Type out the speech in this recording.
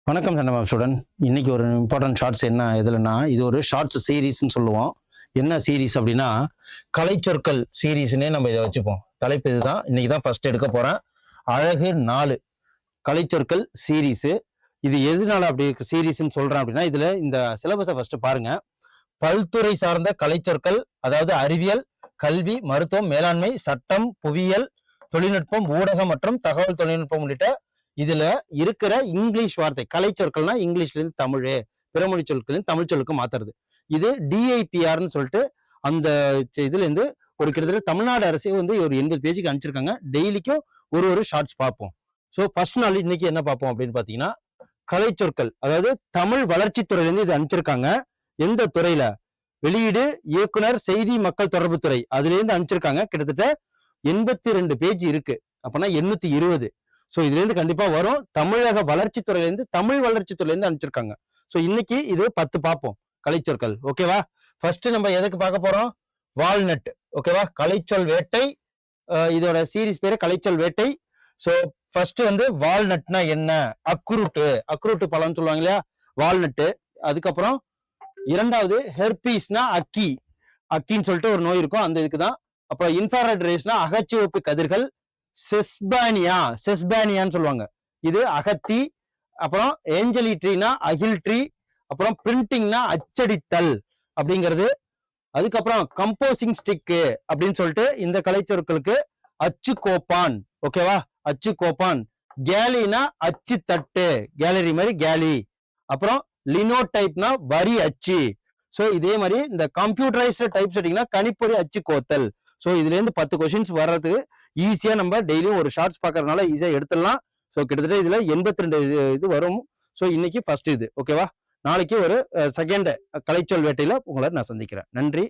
வணக்கம் சண்டமா ஸ்டூடெண்ட். இன்னைக்கு ஒரு இம்பார்ட்டன்ட் ஷார்ட்ஸ் என்ன எதுலன்னா, இது ஒரு ஷார்ட்ஸ் சீரீஸ்ன்னு சொல்லுவோம். என்ன சீரீஸ் அப்படின்னா, கலைச்சொற்கள் சீரீஸ்னே நம்ம இதை வச்சுப்போம். தலைப்பு இதுதான். இன்னைக்கு தான் ஃபர்ஸ்ட் எடுக்க போறேன். அழகு 4 கலைச்சொற்கள் சீரீஸ். இது எதனால அப்படி சீரீஸ்ன்னு சொல்றேன் அப்படின்னா, இதுல இந்த சிலபஸை ஃபர்ஸ்ட் பாருங்க. பல்துறை சார்ந்த கலைச்சொற்கள், அதாவது அறிவியல், கல்வி, மருத்துவம், மேலாண்மை, சட்டம், புவியியல், தொழில்நுட்பம், ஊடகம் மற்றும் தகவல் தொழில்நுட்பம் உள்ளிட்ட இதுல இருக்கிற இங்கிலீஷ் வார்த்தை கலைச்சொற்கள்னா இங்கிலீஷ்ல இருந்து தமிழ், பிறமொழி சொற்கள் தமிழ் சொல்லுக்கு மாத்துறது. இது டிஐபிஆர்னு சொல்லிட்டு அந்த இதுல இருந்து ஒரு கிட்டத்தட்ட தமிழ்நாடு அரசே வந்து ஒரு 80 பேஜுக்கு அனுப்பிச்சிருக்காங்க. டெய்லிக்கும் ஒரு ஷார்ட்ஸ் பார்ப்போம். ஸோ ஃபர்ஸ்ட் நாள் இன்னைக்கு என்ன பார்ப்போம் அப்படின்னு பாத்தீங்கன்னா, கலைச்சொற்கள், அதாவது தமிழ் வளர்ச்சித்துறையிலிருந்து இது அனுப்பிச்சிருக்காங்க. எந்த துறையில? வெளியீடு, இயக்குனர், செய்தி மக்கள் தொடர்பு துறை, அதுல இருந்து அனுப்பிச்சிருக்காங்க. கிட்டத்தட்ட 82 பேஜ் இருக்கு. அப்பனா 820. ஸோ இதுல இருந்து கண்டிப்பா வரும். தமிழக வளர்ச்சித்துறையிலேருந்து, தமிழ் வளர்ச்சித்துறையிலேருந்து அனுப்பிச்சிருக்காங்க. ஸோ இன்னைக்கு இது 10 பார்ப்போம் கலைச்சொற்கள். ஓகேவா? ஃபர்ஸ்ட் நம்ம எதுக்கு பார்க்க போறோம்? வால்நட். ஓகேவா? கலைச்சொல் வேட்டை. இதோட சீரீஸ் பேரு கலைச்சொல் வேட்டை. ஸோ ஃபர்ஸ்ட் வந்து வால்நட்னா என்ன? அக்ரூட்டு பழம்னு சொல்லுவாங்க இல்லையா, வால்நட்டு. அதுக்கப்புறம் இரண்டாவது ஹெர்பீஸ்னா அக்கின்னு சொல்லிட்டு ஒரு நோய் இருக்கும், அந்த இதுக்கு தான். அப்புறம் இன்ஃப்ராரெட் ரேஸ்னா அகச்சிவப்பு கதிர்கள். செஸ்பானியான்னு சொல்லுவாங்க, இது அகத்தி. அப்புறம் ஏஞ்சலி ட்ரீனா அகில் ட்ரீ. அப்புறம் பிரிண்டிங்னா அச்சடித்தல் அப்படிங்கிறது. அதுக்கப்புறம் கம்போசிங் ஸ்டிக்கு அப்படின்னு சொல்லிட்டு இந்த கலைச்சொற்களுக்கு அச்சு கோப்பான். ஓகேவா? அச்சு கோப்பான். கேலினா அச்சு தட்டு, கேலரி மாதிரி கேலி. அப்புறம் லினோடைப்னா வரி அச்சு. ஸோ இதே மாதிரி இந்த கம்ப்யூட்டரைஸ்டு டைப் செட்டிங்னா கணிப்பொறி அச்சு கோத்தல். ஸோ இதுல இருந்து 10 கொஸ்டின்ஸ் வர்றது ஈஸியா நம்ம டெய்லியும் ஒரு ஷார்ட்ஸ் பார்க்கறதுனால ஈஸியா எடுத்துடலாம். ஸோ கிட்டத்தட்ட இதுல 82 இது வரும். ஸோ இன்னைக்கு ஃபர்ஸ்ட் இது. ஓகேவா? நாளைக்கு ஒரு செகண்ட் கலைச்சொல் வேட்டையில உங்களை நான் சந்திக்கிறேன். நன்றி.